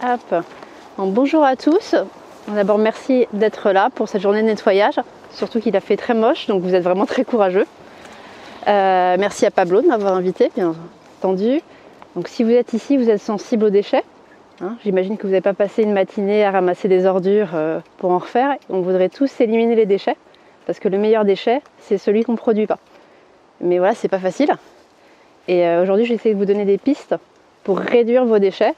Hop. Donc, bonjour à tous. D'abord, merci d'être là pour cette journée de nettoyage. Surtout qu'il a fait très moche, donc vous êtes vraiment très courageux. Merci à Pablo de m'avoir invité, bien entendu. Donc, si vous êtes ici, vous êtes sensible aux déchets. Hein, j'imagine que vous n'avez pas passé une matinée à ramasser des ordures pour en refaire. On voudrait tous éliminer les déchets, parce que le meilleur déchet, c'est celui qu'on ne produit pas. Mais voilà, c'est pas facile. Et aujourd'hui, je vais essayer de vous donner des pistes pour réduire vos déchets.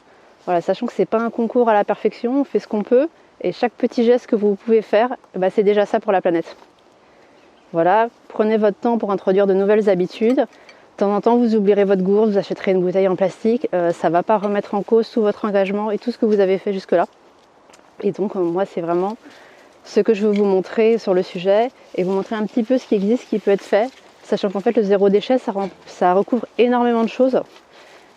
Voilà, sachant que ce n'est pas un concours à la perfection, on fait ce qu'on peut. Et chaque petit geste que vous pouvez faire, bah, c'est déjà ça pour la planète. Voilà, prenez votre temps pour introduire de nouvelles habitudes. De temps en temps, vous oublierez votre gourde, vous achèterez une bouteille en plastique. Ça ne va pas remettre en cause tout votre engagement et tout ce que vous avez fait jusque-là. Et donc, moi, c'est vraiment ce que je veux vous montrer sur le sujet et vous montrer un petit peu ce qui existe, ce qui peut être fait. Sachant qu'en fait, le zéro déchet, ça recouvre énormément de choses.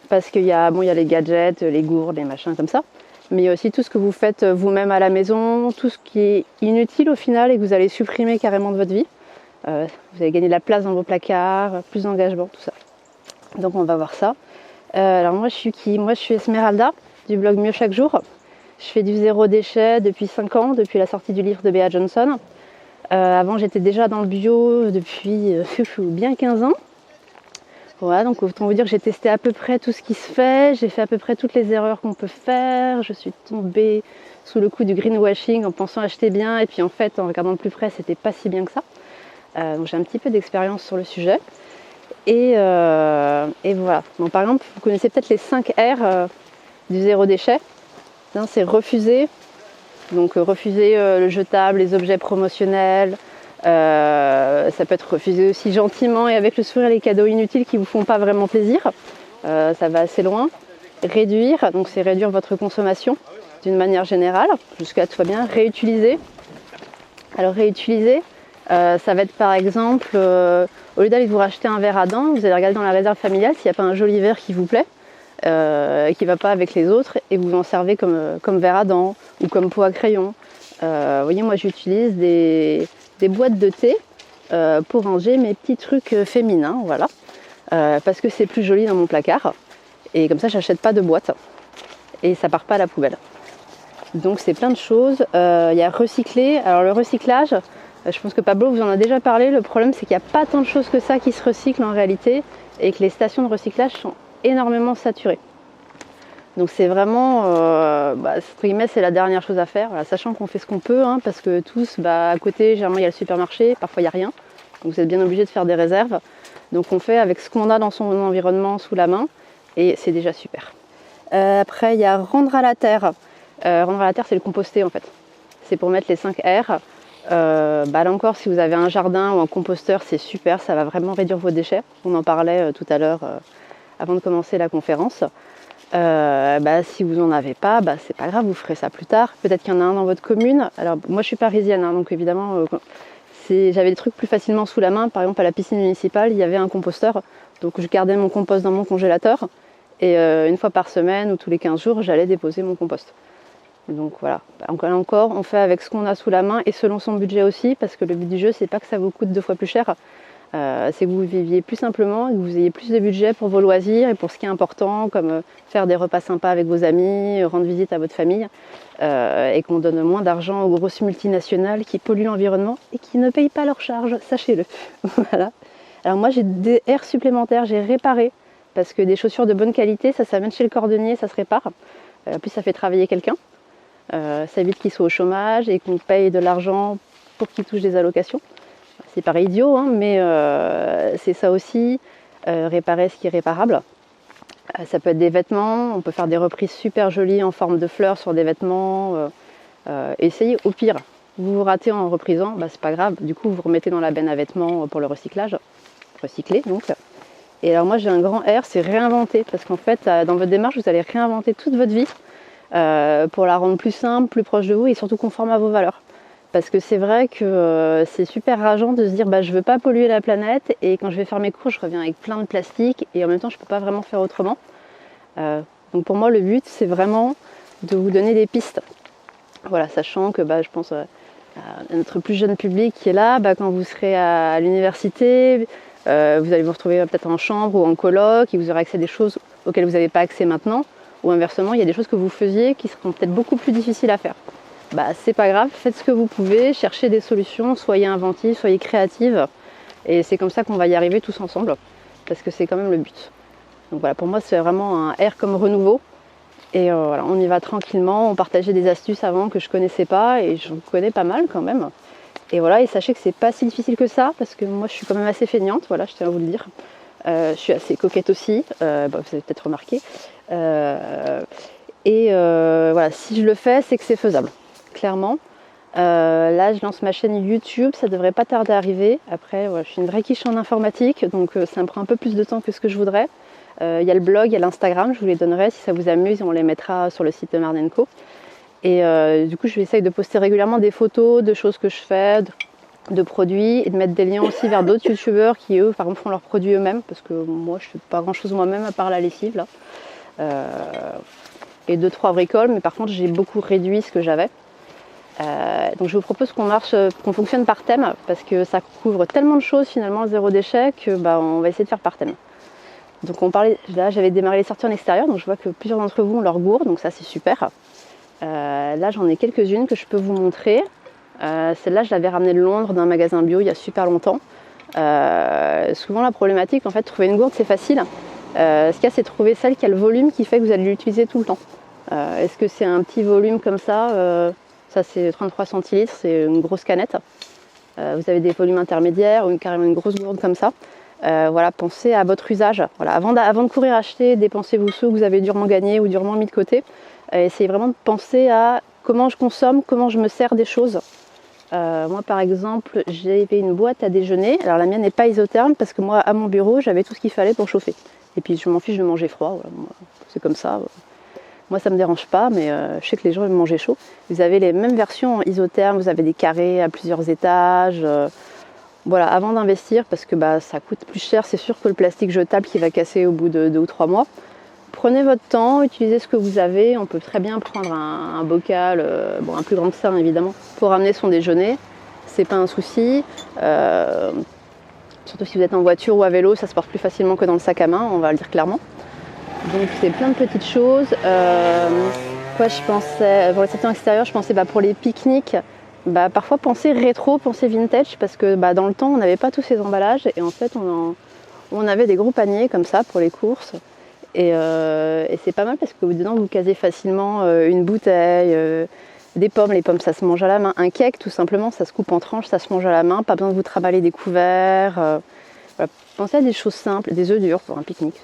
Parce qu'il y a les gadgets, les gourdes, les machins comme ça. Mais il y a aussi tout ce que vous faites vous-même à la maison, tout ce qui est inutile au final et que vous allez supprimer carrément de votre vie. Vous allez gagner de la place dans vos placards, plus d'engagement, tout ça. Donc on va voir ça. Alors moi je suis qui ? Moi je suis Esmeralda du blog Mieux Chaque Jour. Je fais du zéro déchet depuis 5 ans, depuis la sortie du livre de Bea Johnson. Avant j'étais déjà dans le bio depuis bien 15 ans. Voilà, donc autant vous dire que j'ai testé à peu près tout ce qui se fait, j'ai fait à peu près toutes les erreurs qu'on peut faire, je suis tombée sous le coup du greenwashing en pensant acheter bien et puis en fait en regardant de plus près c'était pas si bien que ça. Donc j'ai un petit peu d'expérience sur le sujet et voilà. Donc, par exemple, vous connaissez peut-être les 5 R du zéro déchet. C'est refuser, donc refuser le jetable, les objets promotionnels. Ça peut être refusé aussi gentiment et avec le sourire les cadeaux inutiles qui ne vous font pas vraiment plaisir. Ça va assez loin. Réduire, donc c'est réduire votre consommation d'une manière générale, jusqu'à tout va bien. Réutiliser. Alors réutiliser, ça va être par exemple, au lieu d'aller vous racheter un verre à dents, vous allez regarder dans la réserve familiale s'il n'y a pas un joli verre qui vous plaît, qui ne va pas avec les autres, et vous en servez comme verre à dents ou comme pot à crayon. Vous voyez, moi j'utilise des boîtes de thé pour ranger mes petits trucs féminins, voilà, parce que c'est plus joli dans mon placard et comme ça j'achète pas de boîte et ça part pas à la poubelle. Donc c'est plein de choses. Il y a recycler. Alors le recyclage, je pense que Pablo vous en a déjà parlé. Le problème c'est qu'il n'y a pas tant de choses que ça qui se recyclent en réalité et que les stations de recyclage sont énormément saturées. Donc c'est vraiment, c'est la dernière chose à faire, voilà, sachant qu'on fait ce qu'on peut, hein, parce que tous, à côté, généralement il y a le supermarché, parfois il n'y a rien, donc vous êtes bien obligé de faire des réserves. Donc on fait avec ce qu'on a dans son environnement sous la main, et c'est déjà super. Après il y a rendre à la terre. Rendre à la terre c'est le composter en fait, c'est pour mettre les 5 R. Là encore, si vous avez un jardin ou un composteur, c'est super, ça va vraiment réduire vos déchets. On en parlait tout à l'heure avant de commencer la conférence. Si vous n'en avez pas, c'est pas grave, vous ferez ça plus tard. Peut-être qu'il y en a un dans votre commune. Alors moi je suis parisienne, hein, donc évidemment j'avais des trucs plus facilement sous la main. Par exemple à la piscine municipale, il y avait un composteur. Donc je gardais mon compost dans mon congélateur. Et une fois par semaine ou tous les 15 jours, j'allais déposer mon compost. Donc voilà, encore on fait avec ce qu'on a sous la main et selon son budget aussi, parce que le but du jeu c'est pas que ça vous coûte 2 fois plus cher. C'est que vous viviez plus simplement et que vous ayez plus de budget pour vos loisirs et pour ce qui est important, comme faire des repas sympas avec vos amis, rendre visite à votre famille, et qu'on donne moins d'argent aux grosses multinationales qui polluent l'environnement et qui ne payent pas leurs charges, sachez-le. Voilà. Alors moi j'ai des airs supplémentaires, j'ai réparé, parce que des chaussures de bonne qualité, ça s'amène chez le cordonnier, ça se répare. En plus ça fait travailler quelqu'un, ça évite qu'il soit au chômage et qu'on paye de l'argent pour qu'il touche des allocations. C'est pas idiot, hein, mais c'est ça aussi, réparer ce qui est réparable. Ça peut être des vêtements, on peut faire des reprises super jolies en forme de fleurs sur des vêtements. Essayez, au pire, vous vous ratez en reprisant, c'est pas grave, du coup vous remettez dans la benne à vêtements pour le recyclage, recycler donc. Et alors moi j'ai un grand R, c'est réinventer, parce qu'en fait dans votre démarche vous allez réinventer toute votre vie pour la rendre plus simple, plus proche de vous et surtout conforme à vos valeurs. Parce que c'est vrai que c'est super rageant de se dire je veux pas polluer la planète et quand je vais faire mes cours je reviens avec plein de plastique et en même temps je peux pas vraiment faire autrement. Donc pour moi le but c'est vraiment de vous donner des pistes. Voilà, sachant que je pense à notre plus jeune public qui est là, quand vous serez à l'université, vous allez vous retrouver peut-être en chambre ou en coloc et vous aurez accès à des choses auxquelles vous n'avez pas accès maintenant. ou inversement, il y a des choses que vous faisiez qui seront peut-être beaucoup plus difficiles à faire. Bah, c'est pas grave, faites ce que vous pouvez, cherchez des solutions, soyez inventive, soyez créative. Et c'est comme ça qu'on va y arriver tous ensemble, parce que c'est quand même le but. Donc voilà, pour moi, c'est vraiment un R comme renouveau. Et voilà, on y va tranquillement, on partageait des astuces avant que je connaissais pas, et j'en connais pas mal quand même. Et voilà, et sachez que c'est pas si difficile que ça, parce que moi, je suis quand même assez feignante, voilà, je tiens à vous le dire. Je suis assez coquette aussi, vous avez peut-être remarqué. Voilà, si je le fais, c'est que c'est faisable, clairement. Là, je lance ma chaîne YouTube, ça devrait pas tarder à arriver. Après, voilà, je suis une vraie quiche en informatique, donc ça me prend un peu plus de temps que ce que je voudrais. Il y a le blog, il y a l'Instagram, je vous les donnerai si ça vous amuse, on les mettra sur le site de Marne & Co. Et du coup, je vais essayer de poster régulièrement des photos de choses que je fais, de produits, et de mettre des liens aussi vers d'autres youtubeurs qui, eux, par exemple, font leurs produits eux-mêmes, parce que moi, je fais pas grand-chose moi-même à part la lessive, là. Et 2-3 bricoles, mais par contre, j'ai beaucoup réduit ce que j'avais. Donc je vous propose qu'on fonctionne par thème, parce que ça couvre tellement de choses finalement, le zéro déchet, que on va essayer de faire par thème. Donc là j'avais démarré les sorties en extérieur, donc je vois que plusieurs d'entre vous ont leur gourde, donc ça c'est super. Là j'en ai quelques-unes que je peux vous montrer. Celle-là je l'avais ramenée de Londres d'un magasin bio il y a super longtemps. Souvent la problématique, en fait, trouver une gourde c'est facile. Ce qu'il y a, c'est trouver celle qui a le volume qui fait que vous allez l'utiliser tout le temps. Est-ce que c'est un petit volume comme ça? Ça c'est 33 centilitres, c'est une grosse canette. Vous avez des volumes intermédiaires ou carrément une grosse gourde comme ça. Voilà, pensez à votre usage. Voilà, avant de courir acheter, dépensez-vous ceux que vous avez durement gagnés ou durement mis de côté. Essayez vraiment de penser à comment je consomme, comment je me sers des choses. Moi par exemple, j'avais une boîte à déjeuner. Alors la mienne n'est pas isotherme parce que moi à mon bureau j'avais tout ce qu'il fallait pour chauffer. Et puis je m'en fiche de manger froid, voilà. C'est comme ça. Moi ça me dérange pas, mais je sais que les gens aiment manger chaud. Vous avez les mêmes versions isothermes, vous avez des carrés à plusieurs étages. Voilà, avant d'investir, parce que ça coûte plus cher, c'est sûr, que le plastique jetable qui va casser au bout de 2 ou 3 mois. Prenez votre temps, utilisez ce que vous avez. On peut très bien prendre un bocal, un plus grand que ça évidemment, pour ramener son déjeuner. C'est pas un souci. Surtout si vous êtes en voiture ou à vélo, ça se porte plus facilement que dans le sac à main, on va le dire clairement. Donc c'est plein de petites choses. Quoi je pensais, pour les sorties extérieures, je pensais pour les pique-niques. Parfois penser rétro, penser vintage, parce que dans le temps on n'avait pas tous ces emballages et en fait on avait des gros paniers comme ça pour les courses et c'est pas mal parce que dedans vous casez facilement une bouteille, des pommes, les pommes ça se mange à la main, un cake tout simplement ça se coupe en tranches, ça se mange à la main, pas besoin de vous trimballer des couverts. Voilà. Pensez à des choses simples, des œufs durs pour un pique-nique,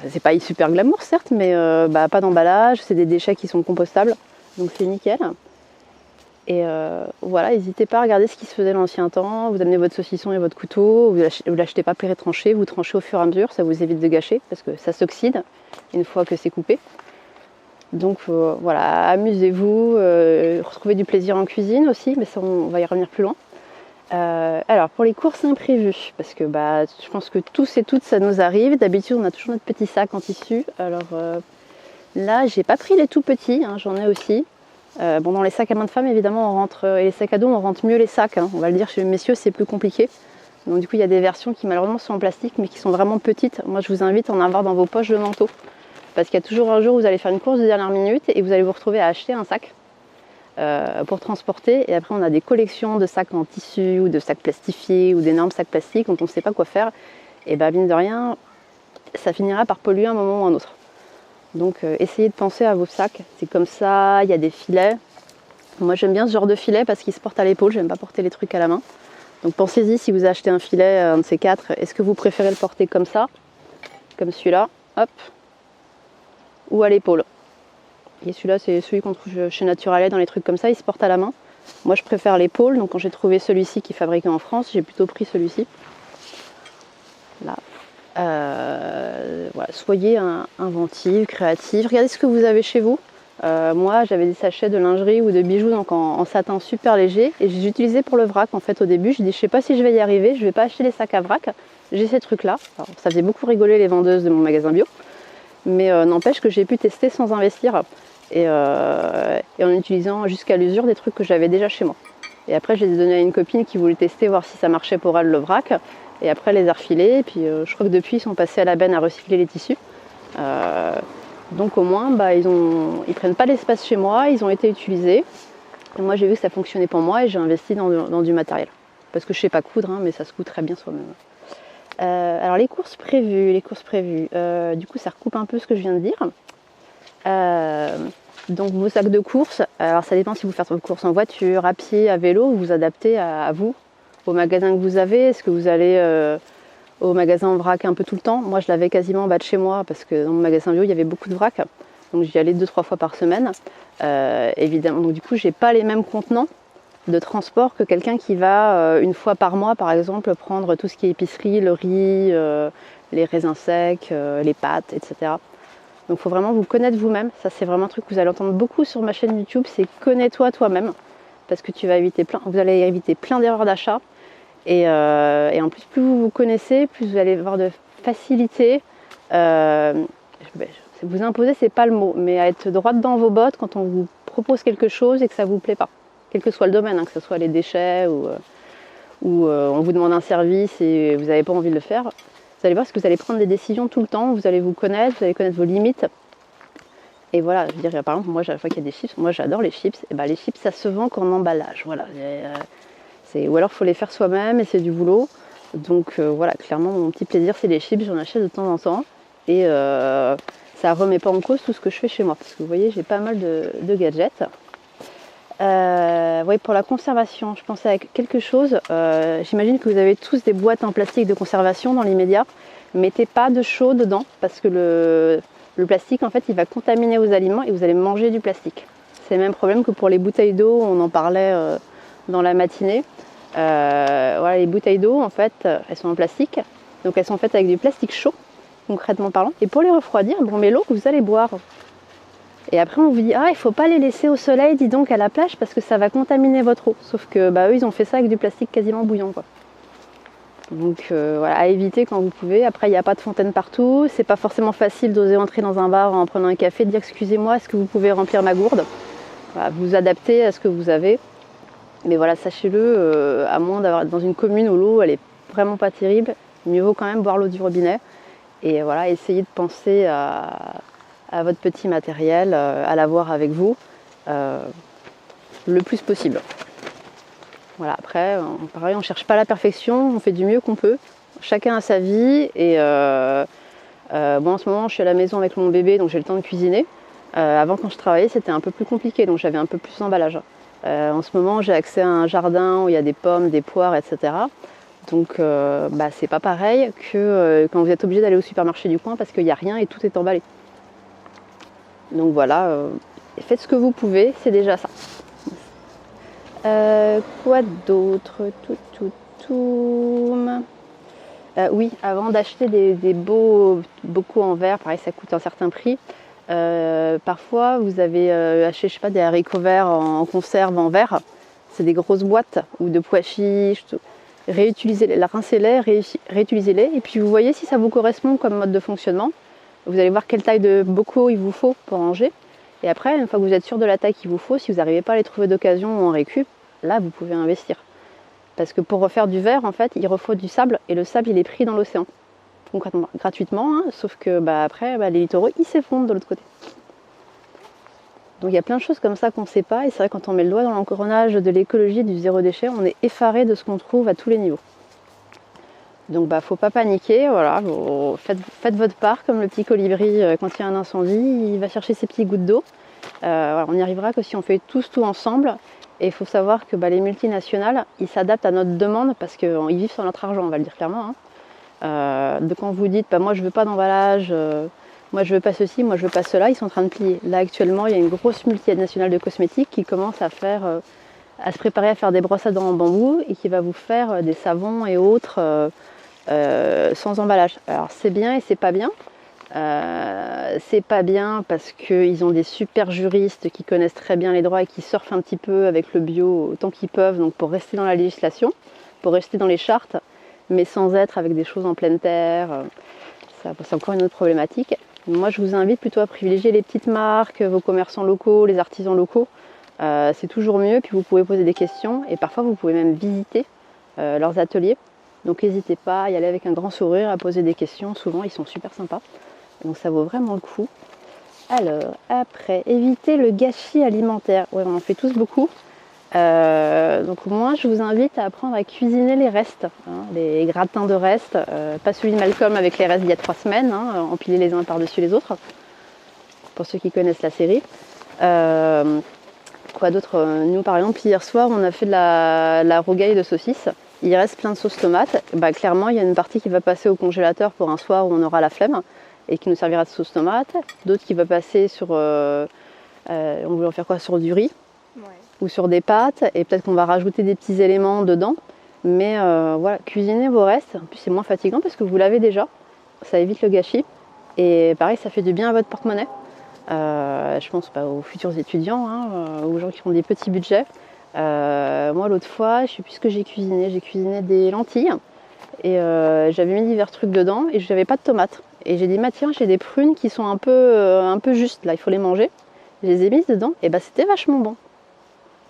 c'est pas super glamour certes, mais pas d'emballage, c'est des déchets qui sont compostables, donc c'est nickel. Et voilà, n'hésitez pas à regarder ce qui se faisait l'ancien temps. Vous amenez votre saucisson et votre couteau, vous l'achetez pas pré-tranché, vous tranchez au fur et à mesure, ça vous évite de gâcher parce que ça s'oxyde une fois que c'est coupé. Donc voilà, amusez-vous, retrouvez du plaisir en cuisine aussi, mais ça on va y revenir plus loin. Alors pour les courses imprévues, parce que je pense que tous et toutes ça nous arrive. D'habitude on a toujours notre petit sac en tissu. Alors là j'ai pas pris les tout petits, j'en ai aussi. Dans les sacs à main de femmes, évidemment, on rentre, et les sacs à dos, on rentre mieux les sacs. On va le dire, chez les messieurs, c'est plus compliqué. Donc, du coup, il y a des versions qui, malheureusement, sont en plastique, mais qui sont vraiment petites. Moi, je vous invite à en avoir dans vos poches de manteau. Parce qu'il y a toujours un jour où vous allez faire une course de dernière minute et vous allez vous retrouver à acheter un sac pour transporter. Et après, on a des collections de sacs en tissu ou de sacs plastifiés ou d'énormes sacs plastiques dont on ne sait pas quoi faire. Et mine de rien, ça finira par polluer à un moment ou à un autre. Donc essayez de penser à vos sacs, c'est comme ça, il y a des filets. Moi j'aime bien ce genre de filet parce qu'il se porte à l'épaule, j'aime pas porter les trucs à la main. Donc pensez-y si vous achetez un filet, un de ces quatre, est-ce que vous préférez le porter comme ça, comme celui-là, hop, ou à l'épaule. Et celui-là c'est celui qu'on trouve chez Naturalia dans les trucs comme ça, il se porte à la main. Moi je préfère l'épaule, donc quand j'ai trouvé celui-ci qui est fabriqué en France, j'ai plutôt pris celui-ci. Là. Voilà, soyez inventive, créative, regardez ce que vous avez chez vous. Moi j'avais des sachets de lingerie ou de bijoux donc en satin super léger et j'ai utilisé pour le vrac en fait au début. Je dis je sais pas si je vais y arriver, je vais pas acheter les sacs à vrac, j'ai ces trucs là. Alors, ça faisait beaucoup rigoler les vendeuses de mon magasin bio, mais n'empêche que j'ai pu tester sans investir et en utilisant jusqu'à l'usure des trucs que j'avais déjà chez moi. Et après je les ai donnés à une copine qui voulait tester, voir si ça marchait pour elle le vrac. Et après les a refilés, et puis je crois que depuis ils sont passés à la benne à recycler les tissus. Donc au moins, ils prennent pas l'espace chez moi, ils ont été utilisés. Et moi, j'ai vu que ça fonctionnait pour moi et j'ai investi dans du matériel. Parce que je sais pas coudre, hein, mais ça se coud très bien soi-même. Alors les courses prévues. Du coup, ça recoupe un peu ce que je viens de dire. Donc vos sacs de courses, alors ça dépend si vous faites vos courses en voiture, à pied, à vélo, vous vous adaptez à vous, au magasin que vous avez. Est-ce que vous allez au magasin en vrac un peu tout le temps? Moi, je l'avais quasiment en bas de chez moi parce que dans mon magasin bio, il y avait beaucoup de vrac. Donc j'y allais 2-3 fois par semaine. Évidemment, donc du coup, j'ai pas les mêmes contenants de transport que quelqu'un qui va une fois par mois, par exemple, prendre tout ce qui est épicerie, le riz, les raisins secs, les pâtes, etc. Donc il faut vraiment vous connaître vous-même. Ça, c'est vraiment un truc que vous allez entendre beaucoup sur ma chaîne YouTube, c'est connais-toi toi-même. Parce que vous allez éviter plein d'erreurs d'achat. Et en plus, plus vous vous connaissez, plus vous allez avoir de facilité. Vous imposer, c'est pas le mot, mais à être droite dans vos bottes quand on vous propose quelque chose et que ça vous plaît pas. Quel que soit le domaine, hein, que ce soit les déchets ou on vous demande un service et vous n'avez pas envie de le faire. Vous allez voir que vous allez prendre des décisions tout le temps, vous allez vous connaître vos limites. Et voilà, je dirais par exemple, moi, chaque fois qu'il y a des chips, moi j'adore les chips. Et ben, les chips, ça se vend qu'en emballage. Voilà. Ou alors il faut les faire soi-même et c'est du boulot. Donc voilà, clairement, mon petit plaisir, c'est les chips, j'en achète de temps en temps. Et ça ne remet pas en cause tout ce que je fais chez moi. Parce que vous voyez, j'ai pas mal de gadgets. Oui, pour la conservation, je pensais à quelque chose. J'imagine que vous avez tous des boîtes en plastique de conservation dans l'immédiat. Mettez pas de chaud dedans parce que le plastique, en fait, il va contaminer vos aliments et vous allez manger du plastique. C'est le même problème que pour les bouteilles d'eau, on en parlait dans la matinée. Voilà, les bouteilles d'eau, en fait, elles sont en plastique. Donc elles sont faites avec du plastique chaud, concrètement parlant. Et pour les refroidir, on met l'eau que vous allez boire. Et après, on vous dit, il ne faut pas les laisser au soleil, dis donc, à la plage, parce que ça va contaminer votre eau. Sauf que eux, ils ont fait ça avec du plastique quasiment bouillant, quoi. Donc voilà, à éviter quand vous pouvez. Après, il n'y a pas de fontaine partout. C'est pas forcément facile d'oser entrer dans un bar en prenant un café, de dire, excusez-moi, est-ce que vous pouvez remplir ma gourde? Voilà, vous adaptez à ce que vous avez. Mais voilà, sachez-le, à moins d'avoir dans une commune où l'eau, elle est vraiment pas terrible, mieux vaut quand même boire l'eau du robinet. Et voilà, essayez de penser à votre petit matériel, à l'avoir avec vous le plus possible. Voilà, après, pareil, on ne cherche pas la perfection, on fait du mieux qu'on peut. Chacun a sa vie et bon, en ce moment, je suis à la maison avec mon bébé, donc j'ai le temps de cuisiner. Avant, quand je travaillais, c'était un peu plus compliqué, donc j'avais un peu plus d'emballage. En ce moment, j'ai accès à un jardin où il y a des pommes, des poires, etc. Donc, c'est pas pareil que quand vous êtes obligé d'aller au supermarché du coin parce qu'il n'y a rien et tout est emballé. Donc voilà, faites ce que vous pouvez, c'est déjà ça. Quoi d'autre? Oui, avant d'acheter des beaux bocaux en verre, pareil, ça coûte un certain prix. Parfois, vous avez acheté, je sais pas, des haricots verts en conserve en verre. C'est des grosses boîtes ou de pois chiches. Réutilisez-les, rincez-les, réutilisez-les. Et puis vous voyez si ça vous correspond comme mode de fonctionnement. Vous allez voir quelle taille de bocaux il vous faut pour ranger. Et après, une fois que vous êtes sûr de la taille qu'il vous faut, si vous n'arrivez pas à les trouver d'occasion ou en récup, là, vous pouvez investir. Parce que pour refaire du verre, en fait, il refaut du sable et le sable, il est pris dans l'océan. Concrètement, gratuitement, hein, sauf que après, les littoraux, ils s'effondrent de l'autre côté. Donc il y a plein de choses comme ça qu'on ne sait pas. Et c'est vrai, quand on met le doigt dans l'engrenage de l'écologie, du zéro déchet, on est effaré de ce qu'on trouve à tous les niveaux. Donc faut pas paniquer, voilà, faites votre part comme le petit colibri quand il y a un incendie, il va chercher ses petits gouttes d'eau. Voilà, on n'y arrivera que si on fait tous tout ensemble. Et il faut savoir que les multinationales, ils s'adaptent à notre demande parce qu'ils vivent sur notre argent, on va le dire clairement. Hein. De quand vous dites moi je veux pas d'emballage, moi je veux pas ceci, moi je veux pas cela, ils sont en train de plier. Là actuellement, il y a une grosse multinationale de cosmétiques qui commence à se préparer à faire des brosses à dents en bambou et qui va vous faire des savons et autres sans emballage. Alors c'est bien et c'est pas bien. C'est pas bien parce qu'ils ont des super juristes qui connaissent très bien les droits et qui surfent un petit peu avec le bio autant qu'ils peuvent, donc pour rester dans la législation, pour rester dans les chartes, mais sans être avec des choses en pleine terre. C'est encore une autre problématique. Moi, je vous invite plutôt à privilégier les petites marques, vos commerçants locaux, les artisans locaux. C'est toujours mieux, puis vous pouvez poser des questions et parfois vous pouvez même visiter leurs ateliers. Donc n'hésitez pas à y aller avec un grand sourire, à poser des questions. Souvent, ils sont super sympas. Donc ça vaut vraiment le coup. Alors, après, éviter le gâchis alimentaire. Ouais, on en fait tous beaucoup. Donc moi, je vous invite à apprendre à cuisiner les restes, hein, les gratins de restes, pas celui de Malcolm avec les restes d'il y a 3 semaines, hein, empilés les uns par-dessus les autres, pour ceux qui connaissent la série. Quoi d'autre? Nous, par exemple, hier soir, on a fait de la rougaille de saucisse. Il reste plein de sauce tomate. Bah, clairement, il y a une partie qui va passer au congélateur pour un soir où on aura la flemme et qui nous servira de sauce tomate. D'autres qui va passer sur... on voulait en faire quoi? Sur du riz, ouais, ou sur des pâtes. Et peut-être qu'on va rajouter des petits éléments dedans. Mais voilà, cuisinez vos restes. En plus, c'est moins fatigant parce que vous l'avez déjà. Ça évite le gâchis. Et pareil, ça fait du bien à votre porte-monnaie. Je pense pas aux futurs étudiants, hein, aux gens qui ont des petits budgets. Moi, l'autre fois, je sais plus ce que j'ai cuisiné. J'ai cuisiné des lentilles et j'avais mis divers trucs dedans et je n'avais pas de tomates. Et j'ai dit, tiens, j'ai des prunes qui sont un peu justes, là, il faut les manger. Je les ai mises dedans et bah, c'était vachement bon.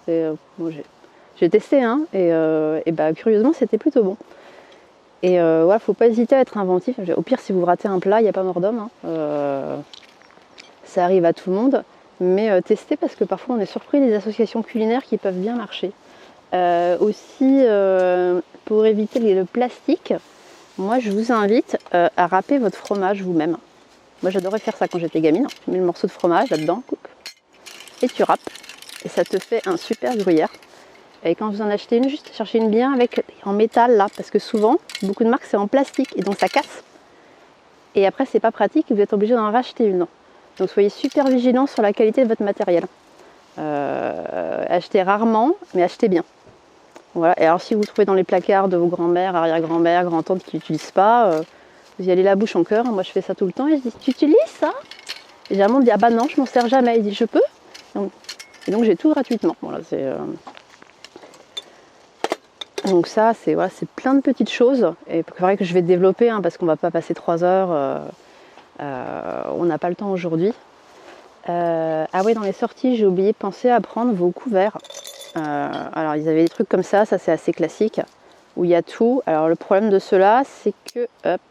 Bon, j'ai testé, hein, et bah, curieusement, c'était plutôt bon. Et voilà, faut pas hésiter à être inventif. Au pire, si vous ratez un plat, il n'y a pas mort d'homme. Hein. Ça arrive à tout le monde, mais testez parce que parfois on est surpris des associations culinaires qui peuvent bien marcher. Aussi, pour éviter le plastique, moi je vous invite à râper votre fromage vous-même. Moi j'adorais faire ça quand j'étais gamine. Tu mets le morceau de fromage là-dedans et tu râpes. Et ça te fait un super gruyère. Et quand vous en achetez une, juste cherchez une bien avec en métal là, parce que souvent, beaucoup de marques c'est en plastique et donc ça casse. Et après c'est pas pratique, vous êtes obligé d'en racheter une. Donc soyez super vigilants sur la qualité de votre matériel. Achetez rarement, mais achetez bien. Voilà. Et alors si vous trouvez dans les placards de vos grands-mères, arrière-grand-mères, grand-tantes qui n'utilisent pas, vous y allez la bouche en cœur. Moi je fais ça tout le temps et je dis, tu utilises ça? Et généralement on me dit, ah bah non, je m'en sers jamais. Il dit, je peux? Et donc j'ai tout gratuitement. Voilà, donc ça, c'est voilà, plein de petites choses. Et c'est vrai que je vais développer, hein, parce qu'on ne va pas passer 3 heures. On n'a pas le temps aujourd'hui. Ah oui, dans les sorties, j'ai oublié de penser à prendre vos couverts. Alors, ils avaient des trucs comme ça c'est assez classique, où il y a tout. Alors, le problème de ceux-là, c'est que, hop,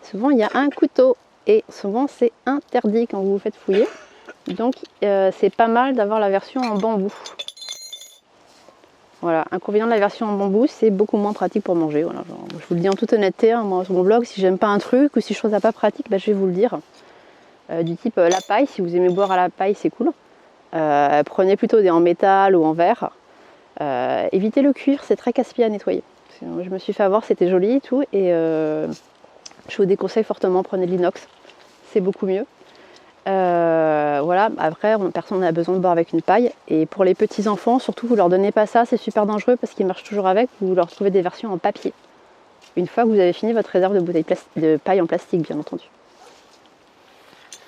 souvent il y a un couteau, et souvent c'est interdit quand vous vous faites fouiller. Donc, c'est pas mal d'avoir la version en bambou. Voilà, inconvénient de la version en bambou, c'est beaucoup moins pratique pour manger. Voilà, je vous le dis en toute honnêteté, hein, moi sur mon blog, si j'aime pas un truc ou si je trouve ça pas pratique, bah, je vais vous le dire. Du type la paille, si vous aimez boire à la paille, c'est cool. Prenez plutôt des en métal ou en verre. Évitez le cuivre, c'est très casse-pied à nettoyer. Je me suis fait avoir, c'était joli et tout. Et je vous déconseille fortement, prenez de l'inox, c'est beaucoup mieux. Voilà, après personne n'a besoin de boire avec une paille, et pour les petits enfants surtout vous leur donnez pas ça, c'est super dangereux parce qu'ils marchent toujours avec. Vous leur trouvez des versions en papier une fois que vous avez fini votre réserve de bouteilles de paille en plastique, bien entendu.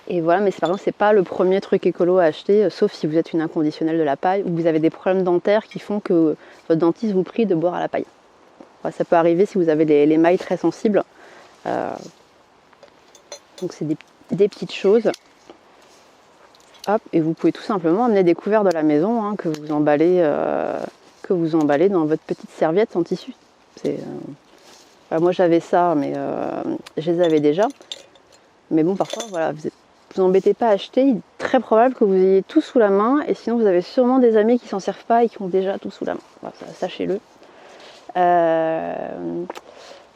Et voilà, mais par exemple c'est pas le premier truc écolo à acheter, sauf si vous êtes une inconditionnelle de la paille ou vous avez des problèmes dentaires qui font que votre dentiste vous prie de boire à la paille. Voilà, ça peut arriver si vous avez les mailles très sensibles. Donc c'est des petites choses. Hop, et vous pouvez tout simplement amener des couverts de la maison, hein, que vous emballez dans votre petite serviette en tissu. Moi j'avais ça, mais je les avais déjà. Mais bon, parfois, voilà, vous embêtez pas à acheter. Il est très probable que vous ayez tout sous la main, et sinon vous avez sûrement des amis qui s'en servent pas et qui ont déjà tout sous la main. Voilà, sachez-le.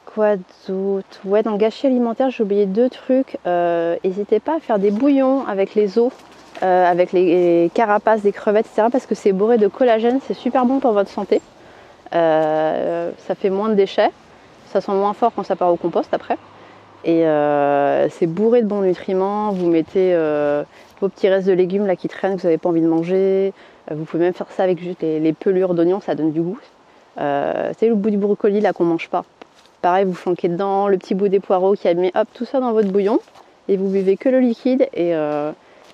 Quoi d'autre? Ouais, dans le gâchis alimentaire, j'ai oublié 2 trucs. N'hésitez pas à faire des bouillons avec les os. Avec les carapaces des crevettes, etc. Parce que c'est bourré de collagène, c'est super bon pour votre santé. Ça fait moins de déchets, ça sent moins fort quand ça part au compost après. Et c'est bourré de bons nutriments. Vous mettez vos petits restes de légumes là qui traînent, que vous n'avez pas envie de manger. Vous pouvez même faire ça avec juste les pelures d'oignons, ça donne du goût. C'est le bout du brocoli là qu'on mange pas. Pareil, vous flanquez dedans, le petit bout des poireaux qui a mis, hop, tout ça dans votre bouillon. Et vous buvez que le liquide et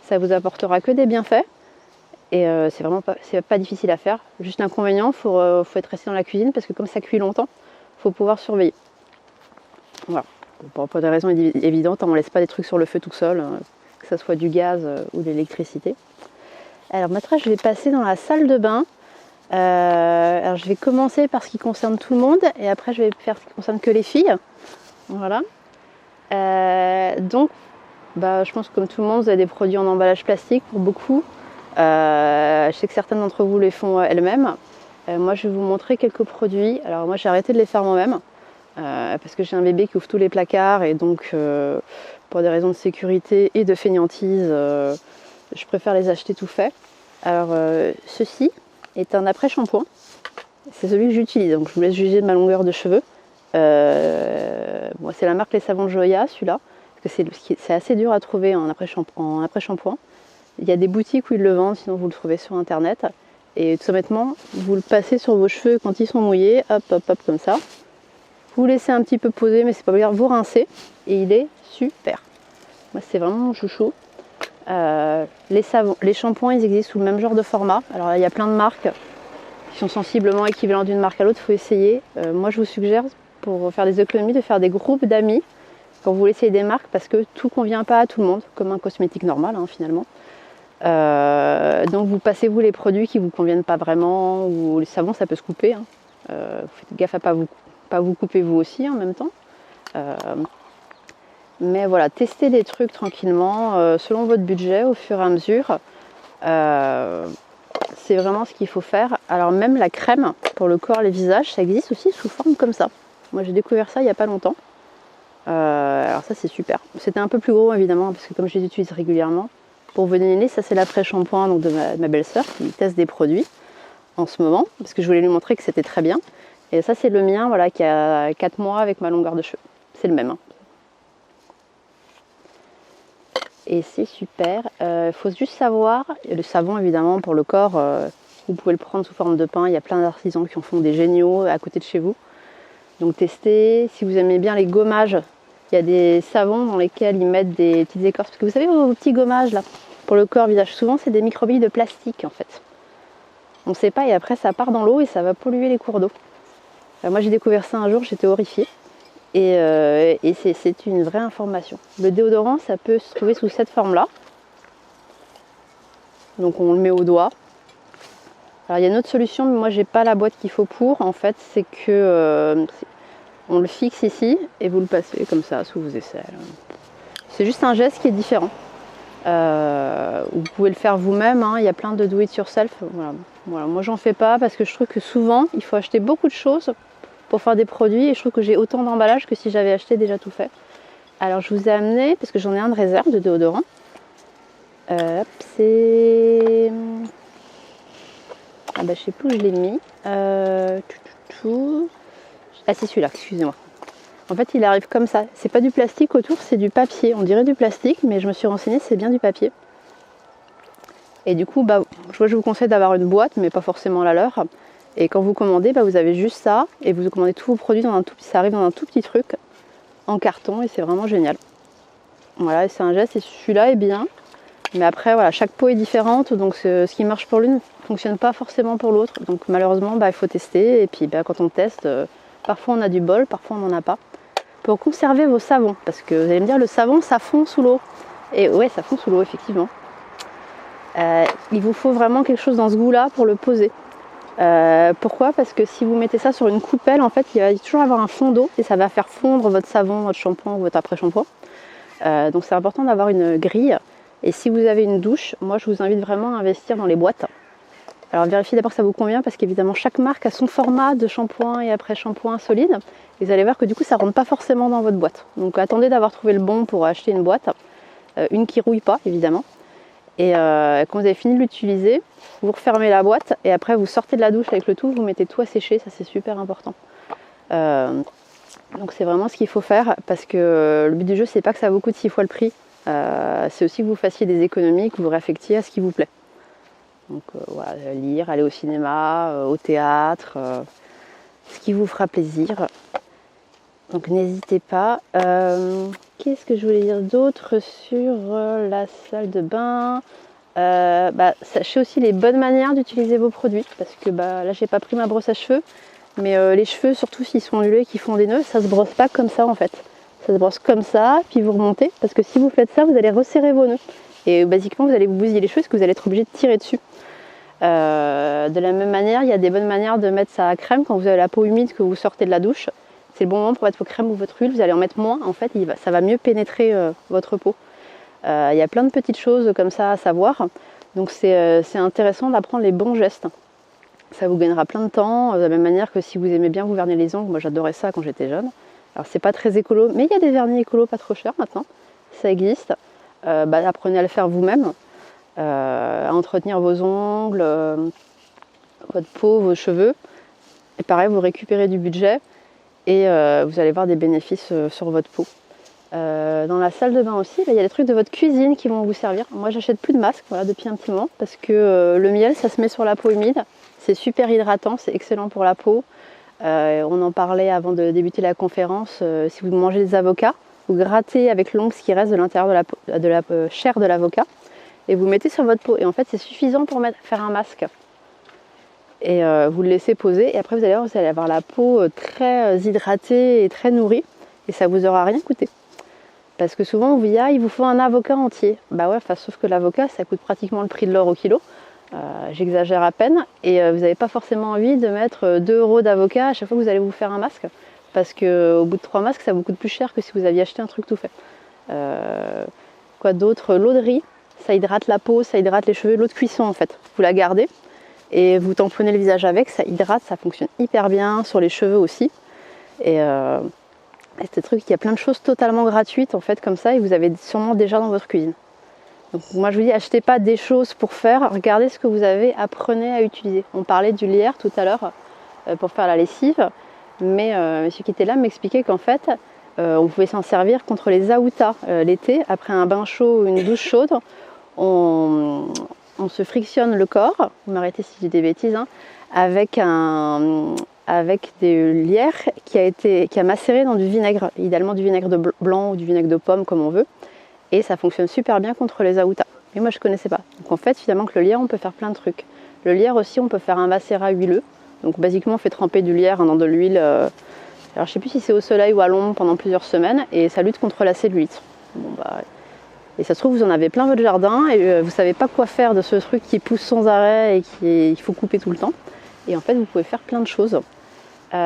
ça vous apportera que des bienfaits. Et c'est vraiment pas difficile à faire. Juste l'inconvénient, faut être resté dans la cuisine parce que comme ça cuit longtemps, il faut pouvoir surveiller. Voilà. Pour des raisons évidentes, on ne laisse pas des trucs sur le feu tout seul, que ce soit du gaz ou de l'électricité. Alors maintenant, je vais passer dans la salle de bain. Alors je vais commencer par ce qui concerne tout le monde et après je vais faire ce qui concerne que les filles. Voilà. Donc Je pense que comme tout le monde, vous avez des produits en emballage plastique pour beaucoup. Je sais que certaines d'entre vous les font elles-mêmes. Moi, je vais vous montrer quelques produits. Alors moi, j'ai arrêté de les faire moi-même parce que j'ai un bébé qui ouvre tous les placards et donc pour des raisons de sécurité et de fainéantise, je préfère les acheter tout faits. Alors ceci est un après-shampoing. C'est celui que j'utilise, donc je vous laisse juger de ma longueur de cheveux. C'est la marque Les Savons Joya, celui-là, parce que c'est assez dur à trouver en après-shampoing. Il y a des boutiques où ils le vendent, sinon vous le trouvez sur internet. Et tout simplement, vous le passez sur vos cheveux quand ils sont mouillés, hop, hop, hop, comme ça. Vous laissez un petit peu poser, mais c'est pas grave, vous rincez, et il est super. Moi, c'est vraiment mon chouchou. Les shampoings, ils existent sous le même genre de format. Alors là, il y a plein de marques qui sont sensiblement équivalentes d'une marque à l'autre, il faut essayer. Moi, je vous suggère, pour faire des économies, de faire des groupes d'amis quand vous voulez essayer des marques, parce que tout ne convient pas à tout le monde, comme un cosmétique normal, finalement. Donc vous passez vous les produits qui ne vous conviennent pas vraiment, ou les savons ça peut se couper. Faites gaffe à pas vous couper vous aussi en même temps. Mais voilà, testez les trucs tranquillement, selon votre budget, au fur et à mesure. C'est vraiment ce qu'il faut faire. Alors même la crème pour le corps, les visages, ça existe aussi sous forme comme ça. Moi j'ai découvert ça il n'y a pas longtemps. Alors ça c'est super. C'était un peu plus gros évidemment, parce que comme je les utilise régulièrement. Pour vous donner une idée, ça c'est l'après-shampoing de ma belle-sœur qui teste des produits en ce moment, parce que je voulais lui montrer que c'était très bien. Et ça c'est le mien, voilà, qui a 4 mois avec ma longueur de cheveux. C'est le même. Et c'est super. Faut juste savoir, le savon évidemment pour le corps, vous pouvez le prendre sous forme de pain. Il y a plein d'artisans qui en font des géniaux à côté de chez vous. Donc testez. Si vous aimez bien les gommages, il y a des savons dans lesquels ils mettent des petites écorces. Parce que vous savez vos petits gommages là, pour le corps, visage, souvent c'est des microbilles de plastique en fait. On ne sait pas et après ça part dans l'eau et ça va polluer les cours d'eau. Moi j'ai découvert ça un jour, j'étais horrifiée. Et c'est une vraie information. Le déodorant, ça peut se trouver sous cette forme-là. Donc on le met au doigt. Alors il y a une autre solution, mais moi j'ai pas la boîte qu'il faut pour. En fait, c'est que on le fixe ici et vous le passez comme ça sous vos aisselles. C'est juste un geste qui est différent. Vous pouvez le faire vous-même. Il y a plein de do it yourself. Voilà. Moi j'en fais pas parce que je trouve que souvent il faut acheter beaucoup de choses pour faire des produits et je trouve que j'ai autant d'emballage que si j'avais acheté déjà tout fait. Alors je vous ai amené, parce que j'en ai un de réserve de déodorant. C'est... je sais plus où je l'ai mis. Ah c'est celui-là, excusez-moi. En fait il arrive comme ça. C'est pas du plastique autour, c'est du papier. On dirait du plastique, mais je me suis renseignée, c'est bien du papier. Et du coup, je vous conseille d'avoir une boîte, mais pas forcément la leur. Et quand vous commandez, vous avez juste ça et vous commandez tous vos produits ça arrive dans un tout petit truc en carton et c'est vraiment génial. Voilà, c'est un geste et celui-là est bien. Mais après, voilà, chaque peau est différente, donc ce qui marche pour l'une ne fonctionne pas forcément pour l'autre. Donc malheureusement, il faut tester et puis quand on teste, parfois on a du bol, parfois on n'en a pas. Pour conserver vos savons, parce que vous allez me dire, le savon, ça fond sous l'eau. Et ouais, ça fond sous l'eau, effectivement. Il vous faut vraiment quelque chose dans ce goût-là pour le poser. Pourquoi? Parce que si vous mettez ça sur une coupelle, en fait, il va toujours avoir un fond d'eau et ça va faire fondre votre savon, votre shampoing ou votre après-shampoing. Donc c'est important d'avoir une grille. Et si vous avez une douche, moi je vous invite vraiment à investir dans les boîtes. Alors vérifiez d'abord que ça vous convient parce qu'évidemment chaque marque a son format de shampoing et après-shampoing solide. Et vous allez voir que du coup ça ne rentre pas forcément dans votre boîte. Donc attendez d'avoir trouvé le bon pour acheter une boîte. Une qui ne rouille pas évidemment. Et quand vous avez fini de l'utiliser, vous refermez la boîte et après vous sortez de la douche avec le tout, vous mettez tout à sécher, ça c'est super important. Donc c'est vraiment ce qu'il faut faire parce que le but du jeu c'est pas que ça vous coûte 6 fois le prix, c'est aussi que vous fassiez des économies, que vous réaffectiez à ce qui vous plaît. Donc voilà, lire, aller au cinéma, au théâtre, ce qui vous fera plaisir. Donc n'hésitez pas. Qu'est-ce que je voulais dire d'autre sur la salle de bain? Sachez aussi les bonnes manières d'utiliser vos produits. Parce que là j'ai pas pris ma brosse à cheveux. Mais les cheveux, surtout s'ils sont ondulés et qu'ils font des nœuds, ça se brosse pas comme ça en fait. Ça se brosse comme ça, puis vous remontez. Parce que si vous faites ça, vous allez resserrer vos nœuds. Et basiquement, vous allez vous bousiller les cheveux parce que vous allez être obligé de tirer dessus. De la même manière, il y a des bonnes manières de mettre sa crème quand vous avez la peau humide, que vous sortez de la douche. C'est le bon moment pour mettre vos crèmes ou votre huile, vous allez en mettre moins, en fait, ça va mieux pénétrer votre peau. Il y a plein de petites choses comme ça à savoir. Donc c'est intéressant d'apprendre les bons gestes. Ça vous gagnera plein de temps, de la même manière que si vous aimez bien vous verner les ongles. Moi j'adorais ça quand j'étais jeune. Alors c'est pas très écolo, mais il y a des vernis écolos pas trop chers maintenant. Ça existe. Apprenez à le faire vous-même, à entretenir vos ongles, votre peau, vos cheveux. Et pareil, vous récupérez du budget et vous allez voir des bénéfices sur votre peau. Dans la salle de bain aussi, il y a des trucs de votre cuisine qui vont vous servir. Moi j'achète plus de masques depuis un petit moment parce que le miel ça se met sur la peau humide. C'est super hydratant, c'est excellent pour la peau. On en parlait avant de débuter la conférence. Si vous mangez des avocats, vous grattez avec l'ongle ce qui reste de l'intérieur de la chair de l'avocat et vous mettez sur votre peau. Et en fait, c'est suffisant pour faire un masque. Et vous le laissez poser. Et après, vous allez avoir la peau très hydratée et très nourrie. Et ça vous aura rien coûté. Parce que souvent, on vous dit, il vous faut un avocat entier. Bah ouais, sauf que l'avocat, ça coûte pratiquement le prix de l'or au kilo. J'exagère à peine. Et vous n'avez pas forcément envie de mettre 2 € d'avocat à chaque fois que vous allez vous faire un masque. Parce qu'au bout de 3 masques, ça vous coûte plus cher que si vous aviez acheté un truc tout fait. Quoi d'autre? L'eau de riz, ça hydrate la peau, ça hydrate les cheveux. L'eau de cuisson, en fait, vous la gardez et vous tamponnez le visage avec. Ça hydrate, ça fonctionne hyper bien sur les cheveux aussi. Et c'est truc, il y a plein de choses totalement gratuites, en fait, comme ça, et vous avez sûrement déjà dans votre cuisine. Donc moi, je vous dis, achetez pas des choses pour faire. Regardez ce que vous avez, apprenez à utiliser. On parlait du lierre tout à l'heure pour faire la lessive. Mais monsieur qui était là m'expliquait qu'en fait, on pouvait s'en servir contre les aoutas l'été, après un bain chaud ou une douche chaude. On se frictionne le corps, vous m'arrêtez si je dis des bêtises, avec des lierres qui a macéré dans du vinaigre, idéalement du vinaigre de blanc ou du vinaigre de pomme comme on veut. Et ça fonctionne super bien contre les aoutas. Mais moi je ne connaissais pas. Donc en fait, finalement, que le lierre, on peut faire plein de trucs. Le lierre aussi, on peut faire un macérat huileux. Donc basiquement, on fait tremper du lierre dans de l'huile. Alors je ne sais plus si c'est au soleil ou à l'ombre pendant plusieurs semaines. Et ça lutte contre la cellulite. Et ça se trouve, vous en avez plein votre jardin et vous ne savez pas quoi faire de ce truc qui pousse sans arrêt et qu'il faut couper tout le temps. Et en fait, vous pouvez faire plein de choses. Il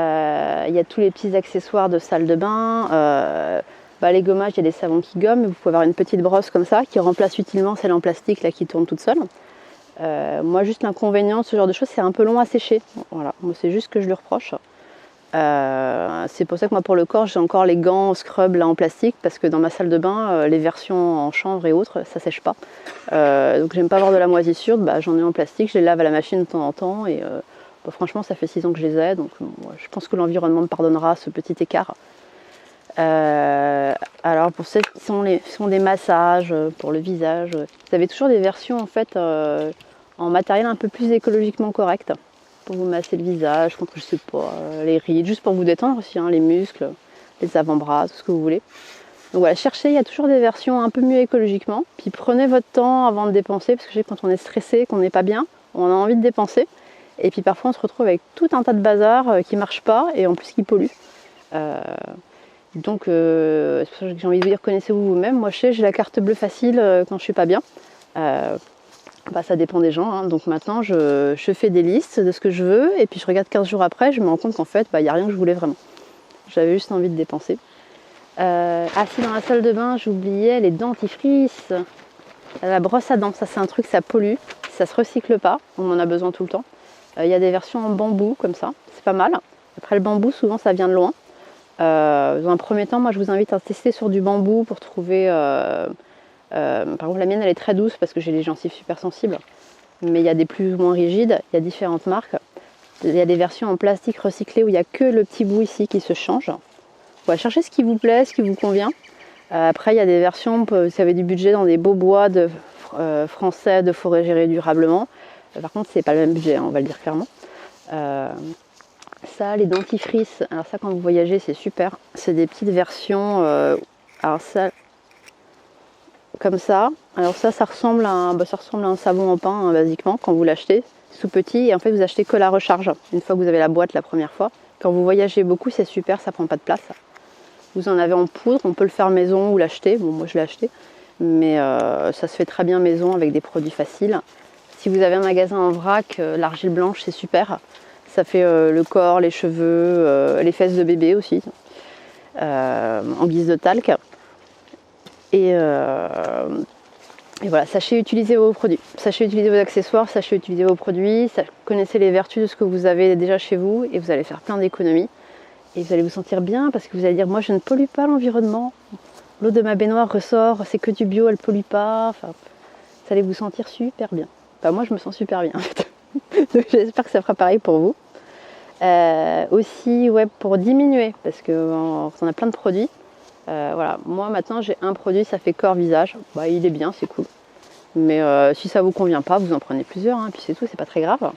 y a tous les petits accessoires de salle de bain. Les gommages, il y a des savons qui gomment. Vous pouvez avoir une petite brosse comme ça qui remplace utilement celle en plastique là, qui tourne toute seule. Moi, juste l'inconvénient de ce genre de choses, c'est un peu long à sécher. Voilà, moi, c'est juste que je lui reproche. C'est pour ça que moi, pour le corps, j'ai encore les gants scrub là en plastique parce que dans ma salle de bain, les versions en chanvre et autres, ça sèche pas. Donc, j'aime pas avoir de la moisissure. J'en ai en plastique, je les lave à la machine de temps en temps et franchement, ça fait 6 ans que je les ai. Donc, je pense que l'environnement me pardonnera ce petit écart. Alors pour ceux qui sont des massages pour le visage, vous avez toujours des versions en fait en matériel un peu plus écologiquement correct pour vous masser le visage contre je sais pas les rides, juste pour vous détendre aussi, les muscles, les avant-bras, tout ce que vous voulez. Donc voilà, cherchez, il y a toujours des versions un peu mieux écologiquement. Puis prenez votre temps avant de dépenser parce que je sais que quand on est stressé, qu'on n'est pas bien, on a envie de dépenser. Et puis parfois on se retrouve avec tout un tas de bazar qui marche pas et en plus qui pollue. Donc c'est pour ça que j'ai envie de vous dire, connaissez-vous vous-même. Moi je sais, j'ai la carte bleue facile quand je suis pas bien. Ça dépend des gens. Donc maintenant je fais des listes de ce que je veux et puis je regarde 15 jours après, je me rends compte qu'en fait il n'y a rien que je voulais vraiment. J'avais juste envie de dépenser. Si dans la salle de bain j'oubliais les dentifrices. La brosse à dents, ça c'est un truc, ça pollue, ça se recycle pas, on en a besoin tout le temps. Il y a des versions en bambou comme ça, c'est pas mal. Après le bambou souvent ça vient de loin. Dans un premier temps, moi je vous invite à tester sur du bambou pour trouver. Par exemple, la mienne elle est très douce parce que j'ai les gencives super sensibles, mais il y a des plus ou moins rigides, il y a différentes marques. Il y a des versions en plastique recyclé où il n'y a que le petit bout ici qui se change. Voilà, cherchez ce qui vous plaît, ce qui vous convient. Après, il y a des versions, vous avez du budget dans des beaux bois français de forêt gérée durablement. Par contre, c'est pas le même budget, on va le dire clairement. Ça, les dentifrices, alors ça quand vous voyagez c'est super, c'est des petites versions, alors ça, comme ça, alors ça ressemble à un savon en pain basiquement quand vous l'achetez, c'est tout petit et en fait vous achetez que la recharge, une fois que vous avez la boîte la première fois. Quand vous voyagez beaucoup c'est super, ça prend pas de place. Vous en avez en poudre, on peut le faire maison ou l'acheter, bon moi je l'ai acheté, mais ça se fait très bien maison avec des produits faciles. Si vous avez un magasin en vrac, l'argile blanche c'est super. Ça fait le corps, les cheveux, les fesses de bébé aussi, en guise de talc. Et voilà, sachez utiliser vos produits, sachez utiliser vos accessoires, sachez utiliser vos produits, connaissez les vertus de ce que vous avez déjà chez vous et vous allez faire plein d'économies. Et vous allez vous sentir bien parce que vous allez dire moi je ne pollue pas l'environnement, l'eau de ma baignoire ressort, c'est que du bio, elle ne pollue pas. Enfin, vous allez vous sentir super bien. Enfin, moi je me sens super bien en fait. Donc j'espère que ça fera pareil pour vous. Aussi ouais, pour diminuer, parce qu'on a plein de produits. Voilà, moi maintenant j'ai un produit, ça fait corps visage, bah, il est bien, c'est cool. Mais si ça vous convient pas, vous en prenez plusieurs, hein, puis c'est tout, c'est pas très grave.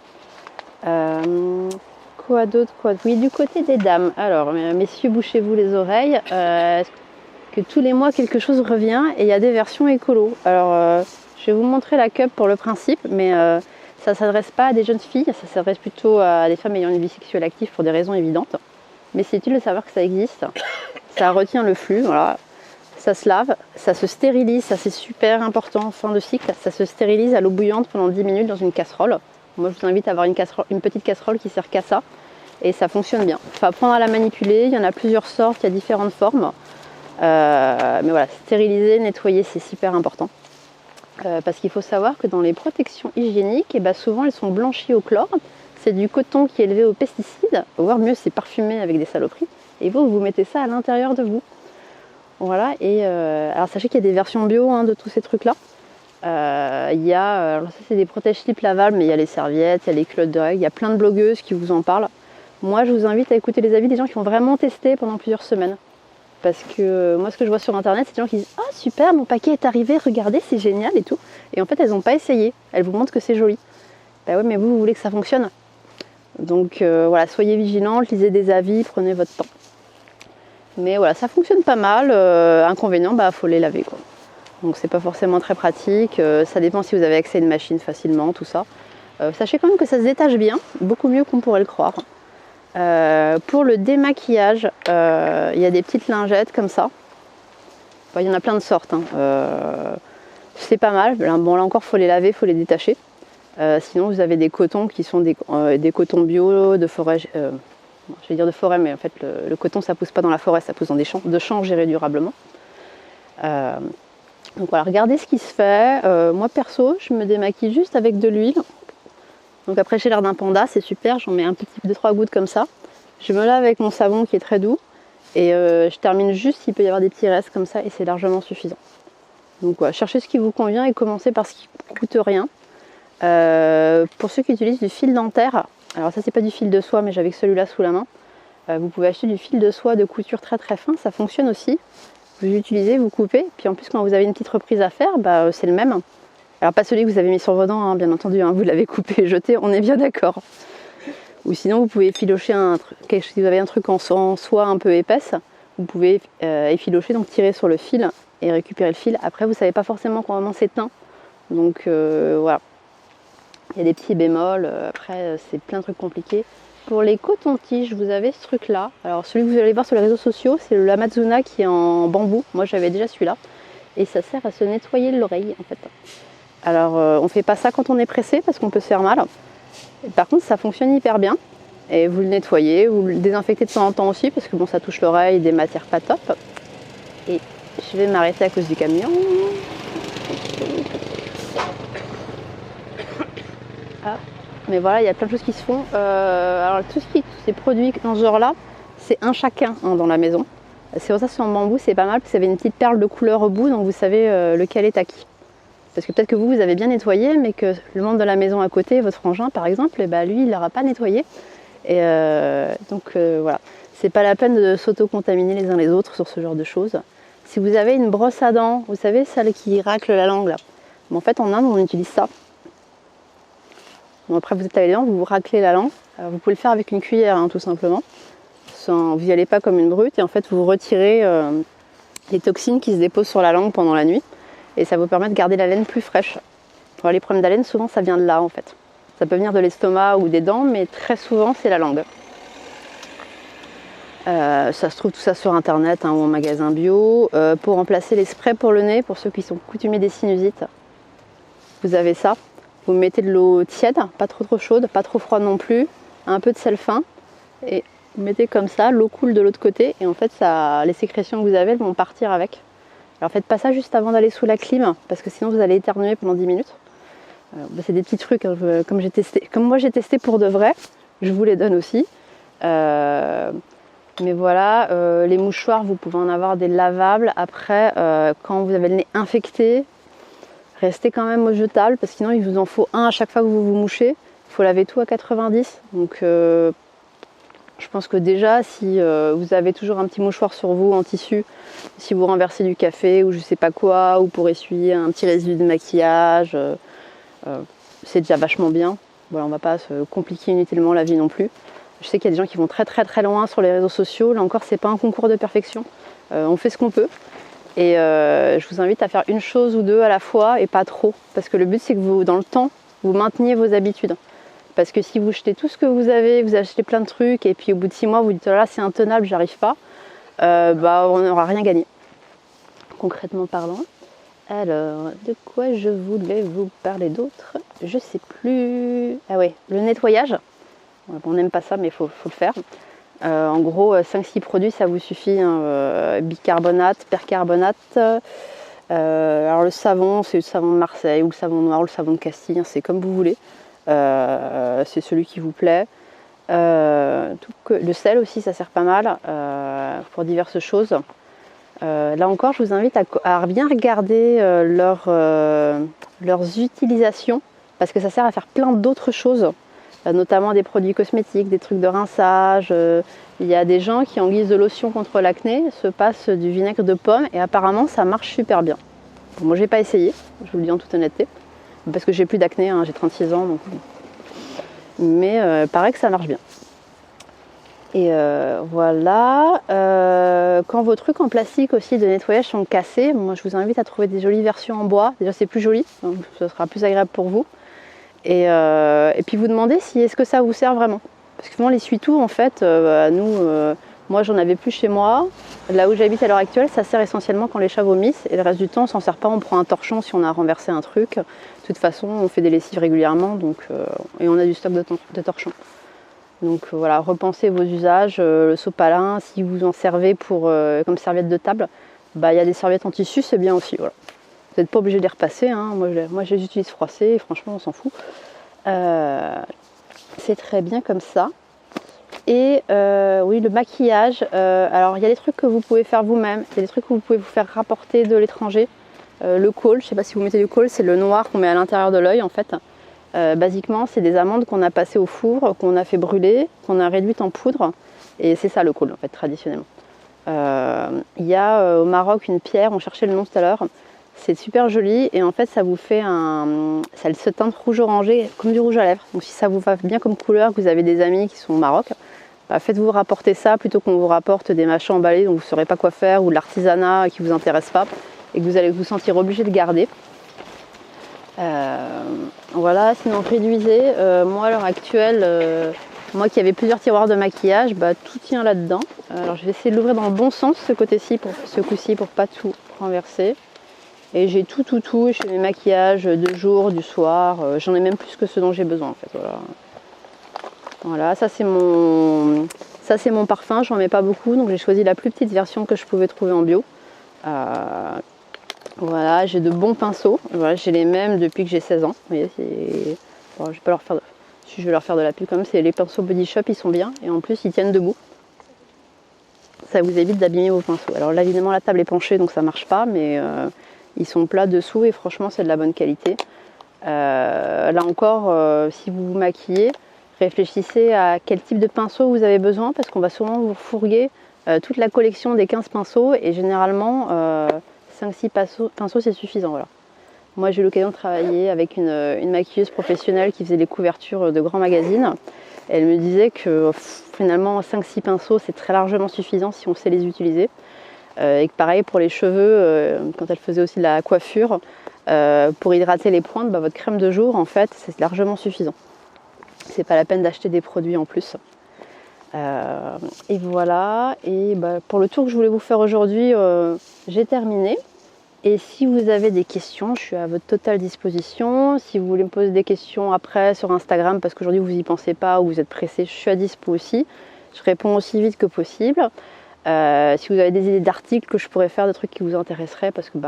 Quoi d'autre, oui, du côté des dames, alors messieurs, bouchez-vous les oreilles, que tous les mois quelque chose revient et il y a des versions écolo. Alors je vais vous montrer la cup pour le principe, mais ça ne s'adresse pas à des jeunes filles, ça s'adresse plutôt à des femmes ayant une vie sexuelle active pour des raisons évidentes. Mais c'est utile de savoir que ça existe. Ça retient le flux, voilà. Ça se lave, ça se stérilise, ça c'est super important en fin de cycle. Ça se stérilise à l'eau bouillante pendant 10 minutes dans une casserole. Moi je vous invite à avoir une petite casserole qui sert qu'à ça. Et ça fonctionne bien. Il faut apprendre à la manipuler, il y en a plusieurs sortes, il y a différentes formes. Mais voilà, stériliser, nettoyer, c'est super important. Parce qu'il faut savoir que dans les protections hygiéniques, souvent elles sont blanchies au chlore. C'est du coton qui est élevé aux pesticides, voire mieux, c'est parfumé avec des saloperies. Et vous mettez ça à l'intérieur de vous. Voilà, et alors sachez qu'il y a des versions bio hein, de tous ces trucs-là. Alors ça c'est des protège-slips lavables, mais il y a les serviettes, il y a les culottes de règles, il y a plein de blogueuses qui vous en parlent. Moi je vous invite à écouter les avis des gens qui ont vraiment testé pendant plusieurs semaines. Parce que moi ce que je vois sur internet, c'est des gens qui disent « Ah oh, super, mon paquet est arrivé, regardez, c'est génial et tout ». Et en fait elles n'ont pas essayé, elles vous montrent que c'est joli. Bah ouais, mais vous voulez que ça fonctionne. Donc voilà, soyez vigilantes, lisez des avis, prenez votre temps. Mais voilà, ça fonctionne pas mal. Inconvénient, faut les laver quoi. Donc c'est pas forcément très pratique. Ça dépend si vous avez accès à une machine facilement, tout ça. Sachez quand même que ça se détache bien, beaucoup mieux qu'on pourrait le croire. Pour le démaquillage, il y a des petites lingettes comme ça. Il y en a plein de sortes. Hein. C'est pas mal. Bon là encore, faut les laver, faut les détacher. Sinon, vous avez des cotons qui sont des cotons bio de forêt. Je vais dire de forêt, mais en fait le coton ça pousse pas dans la forêt, ça pousse dans des champs, de champs gérés durablement. Donc voilà, regardez ce qui se fait. Moi perso, je me démaquille juste avec de l'huile. Donc après j'ai l'air d'un panda, c'est super, j'en mets un petit 2-3 gouttes comme ça. Je me lave avec mon savon qui est très doux et je termine juste s'il peut y avoir des petits restes comme ça et c'est largement suffisant. Donc voilà, cherchez ce qui vous convient et commencez par ce qui ne coûte rien. Pour ceux qui utilisent du fil dentaire, alors ça c'est pas du fil de soie mais j'avais que celui-là sous la main. Vous pouvez acheter du fil de soie de couture très très fin, ça fonctionne aussi. Vous l'utilisez, vous coupez, puis en plus quand vous avez une petite reprise à faire, c'est le même. Alors pas celui que vous avez mis sur vos dents, hein, bien entendu, hein, vous l'avez coupé et jeté, on est bien d'accord. Ou sinon vous pouvez effilocher si vous avez un truc en soie un peu épaisse, vous pouvez effilocher, donc tirer sur le fil et récupérer le fil. Après vous savez pas forcément comment c'est teint, donc voilà. Il y a des petits bémols, après c'est plein de trucs compliqués. Pour les cotons-tiges, vous avez ce truc là. Alors celui que vous allez voir sur les réseaux sociaux, c'est le Amazona qui est en bambou. Moi j'avais déjà celui-là. Et ça sert à se nettoyer l'oreille en fait. Alors on ne fait pas ça quand on est pressé parce qu'on peut se faire mal. Et par contre ça fonctionne hyper bien. Et vous le nettoyez, vous le désinfectez de temps en temps aussi parce que bon ça touche l'oreille, des matières pas top. Et je vais m'arrêter à cause du camion. Ah. Mais voilà, il y a plein de choses qui se font. Alors tous ces produits dans ce genre-là, c'est un chacun hein, dans la maison. C'est pour ça que c'est en bambou, c'est pas mal, parce que vous avez une petite perle de couleur au bout, donc vous savez lequel est à qui. Parce que peut-être que vous avez bien nettoyé, mais que le membre de la maison à côté, votre frangin par exemple, lui, il l'aura pas nettoyé. Et donc voilà, c'est pas la peine de s'auto-contaminer les uns les autres sur ce genre de choses. Si vous avez une brosse à dents, vous savez, celle qui racle la langue là. Mais en fait, en Inde, on utilise ça. Bon, après vous êtes à les dents, vous raclez la langue. Alors, vous pouvez le faire avec une cuillère hein, tout simplement. Vous n'y allez pas comme une brute et en fait vous retirez les toxines qui se déposent sur la langue pendant la nuit et ça vous permet de garder la laine plus fraîche. Alors, les problèmes d'haleine souvent ça vient de là en fait. Ça peut venir de l'estomac ou des dents mais très souvent c'est la langue. Ça se trouve tout ça sur internet hein, ou en magasin bio. Pour remplacer les sprays pour le nez, pour ceux qui sont coutumiers des sinusites, vous avez ça. Vous mettez de l'eau tiède, pas trop chaude, pas trop froide non plus, un peu de sel fin et vous mettez comme ça, l'eau coule de l'autre côté et en fait les sécrétions que vous avez elles vont partir avec. Alors faites pas ça juste avant d'aller sous la clim, parce que sinon vous allez éternuer pendant 10 minutes. C'est des petits trucs, hein, comme moi j'ai testé pour de vrai, je vous les donne aussi. Mais voilà, les mouchoirs, vous pouvez en avoir des lavables. Après, quand vous avez le nez infecté, restez quand même au jetable, parce que sinon il vous en faut un à chaque fois que vous vous mouchez. Il faut laver tout à 90. Donc je pense que déjà, si vous avez toujours un petit mouchoir sur vous en tissu, si vous renversez du café ou je sais pas quoi, ou pour essuyer un petit résidu de maquillage, c'est déjà vachement bien. Voilà, on va pas se compliquer inutilement la vie non plus. Je sais qu'il y a des gens qui vont très très très loin sur les réseaux sociaux. Là encore, c'est pas un concours de perfection. On fait ce qu'on peut. Et je vous invite à faire une chose ou deux à la fois et pas trop. Parce que le but, c'est que vous, dans le temps, vous mainteniez vos habitudes. Parce que si vous jetez tout ce que vous avez, vous achetez plein de trucs et puis au bout de 6 mois, vous dites oh là, c'est intenable, j'arrive pas, on n'aura rien gagné. Concrètement parlant. Alors, de quoi je voulais vous parler d'autre? Je sais plus. Ah ouais, le nettoyage. On n'aime pas ça, mais il faut le faire. En gros, 5-6 produits, ça vous suffit. Hein, bicarbonate, percarbonate. Alors le savon, c'est le savon de Marseille, ou le savon noir, ou le savon de Castille, hein, c'est comme vous voulez. C'est celui qui vous plaît. Le sel aussi, ça sert pas mal pour diverses choses. Là encore, je vous invite à bien regarder leurs utilisations, parce que ça sert à faire plein d'autres choses. Notamment des produits cosmétiques, des trucs de rinçage. Il y a des gens qui, en guise de lotion contre l'acné, se passent du vinaigre de pomme et apparemment ça marche super bien. Bon, moi j'ai pas essayé, je vous le dis en toute honnêteté, parce que j'ai plus d'acné, hein, j'ai 36 ans, donc... mais paraît que ça marche bien. Et voilà, quand vos trucs en plastique aussi de nettoyage sont cassés, moi je vous invite à trouver des jolies versions en bois. Déjà c'est plus joli, donc ce sera plus agréable pour vous. Et puis vous demandez si est-ce que ça vous sert vraiment. Parce que souvent l'essuie-tout, en fait, moi j'en avais plus chez moi. Là où j'habite à l'heure actuelle, ça sert essentiellement quand les chats vomissent. Et le reste du temps, on s'en sert pas, on prend un torchon si on a renversé un truc. De toute façon, on fait des lessives régulièrement et on a du stock de torchons. Donc voilà, repensez vos usages. Le sopalin, si vous en servez comme serviette de table, il y a des serviettes en tissu, c'est bien aussi. Voilà. Vous n'êtes pas obligé de les repasser, hein. Moi je les utilise froissés et franchement on s'en fout. C'est très bien comme ça. Et oui, le maquillage, alors il y a des trucs que vous pouvez faire vous-même, il y a des trucs que vous pouvez vous faire rapporter de l'étranger. Le kohl, je ne sais pas si vous mettez du kohl, c'est le noir qu'on met à l'intérieur de l'œil en fait. Basiquement, c'est des amandes qu'on a passées au four, qu'on a fait brûler, qu'on a réduites en poudre. Et c'est ça le kohl en fait, traditionnellement. Il y a au Maroc une pierre, on cherchait le nom tout à l'heure. C'est super joli et en fait ça vous fait ça se teinte rouge orangé comme du rouge à lèvres. Donc si ça vous va bien comme couleur, que vous avez des amis qui sont au Maroc, faites-vous rapporter ça plutôt qu'on vous rapporte des machins emballés dont vous ne saurez pas quoi faire ou de l'artisanat qui ne vous intéresse pas et que vous allez vous sentir obligé de garder. Voilà, sinon réduisez. Moi à l'heure actuelle, moi qui avais plusieurs tiroirs de maquillage, tout tient là-dedans. Alors je vais essayer de l'ouvrir dans le bon sens ce coup-ci pour pas tout renverser. Et j'ai tout, j'ai mes maquillages de jour, du soir, j'en ai même plus que ce dont j'ai besoin en fait. Voilà, ça c'est mon parfum, j'en mets pas beaucoup, donc j'ai choisi la plus petite version que je pouvais trouver en bio. Voilà, j'ai de bons pinceaux, voilà, j'ai les mêmes depuis que j'ai 16 ans. Vous voyez, bon, je vais pas leur faire si je vais leur faire de la pub quand même, c'est les pinceaux Body Shop, ils sont bien, et en plus ils tiennent debout. Ça vous évite d'abîmer vos pinceaux. Alors là évidemment la table est penchée donc ça marche pas, mais... ils sont plats dessous et franchement c'est de la bonne qualité. Là encore, si vous vous maquillez, réfléchissez à quel type de pinceau vous avez besoin parce qu'on va souvent vous fourguer toute la collection des 15 pinceaux et généralement 5-6 pinceaux c'est suffisant. Voilà. Moi j'ai eu l'occasion de travailler avec une maquilleuse professionnelle qui faisait les couvertures de grands magazines. Elle me disait que finalement 5-6 pinceaux c'est très largement suffisant si on sait les utiliser. Et que pareil pour les cheveux, quand elle faisait aussi de la coiffure, pour hydrater les pointes, votre crème de jour en fait c'est largement suffisant. C'est pas la peine d'acheter des produits en plus. Et voilà, et pour le tour que je voulais vous faire aujourd'hui, j'ai terminé. Et si vous avez des questions, je suis à votre totale disposition. Si vous voulez me poser des questions après sur Instagram, parce qu'aujourd'hui vous n'y pensez pas ou vous êtes pressé, je suis à dispo aussi. Je réponds aussi vite que possible. Si vous avez des idées d'articles que je pourrais faire, de trucs qui vous intéresseraient, parce que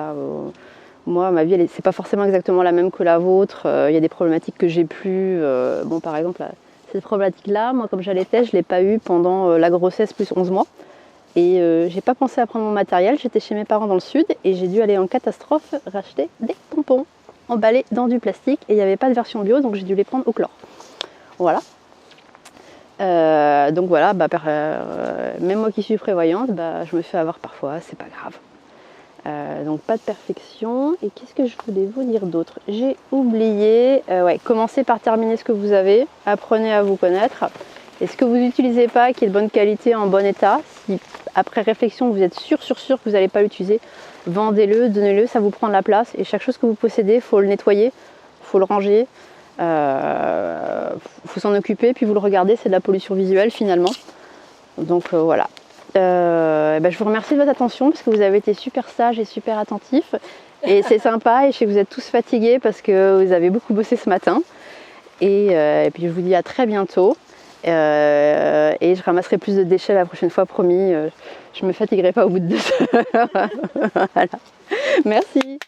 moi, ma vie, c'est pas forcément exactement la même que la vôtre. Il y a des problématiques que j'ai plus. Bon, par exemple, cette problématique-là, moi, comme j'allaitais, je l'ai pas eue pendant la grossesse plus 11 mois. Et j'ai pas pensé à prendre mon matériel. J'étais chez mes parents dans le sud et j'ai dû aller en catastrophe racheter des tampons emballés dans du plastique. Et il n'y avait pas de version bio, donc j'ai dû les prendre au chlore. Voilà. Donc voilà, même moi qui suis prévoyante, je me fais avoir parfois, c'est pas grave. Donc pas de perfection. Et qu'est-ce que je voulais vous dire d'autre? J'ai oublié, commencez par terminer ce que vous avez, apprenez à vous connaître. Et ce que vous n'utilisez pas, qui est de bonne qualité, en bon état, si après réflexion vous êtes sûr que vous n'allez pas l'utiliser, vendez-le, donnez-le, ça vous prend de la place. Et chaque chose que vous possédez, il faut le nettoyer, il faut le ranger. Faut s'en occuper, puis vous le regardez, c'est de la pollution visuelle finalement. Donc voilà. Je vous remercie de votre attention parce que vous avez été super sages et super attentifs. Et c'est sympa, et je sais que vous êtes tous fatigués parce que vous avez beaucoup bossé ce matin. Et puis je vous dis à très bientôt. Et je ramasserai plus de déchets la prochaine fois, promis. Je ne me fatiguerai pas au bout de 2 heures. Voilà. Merci.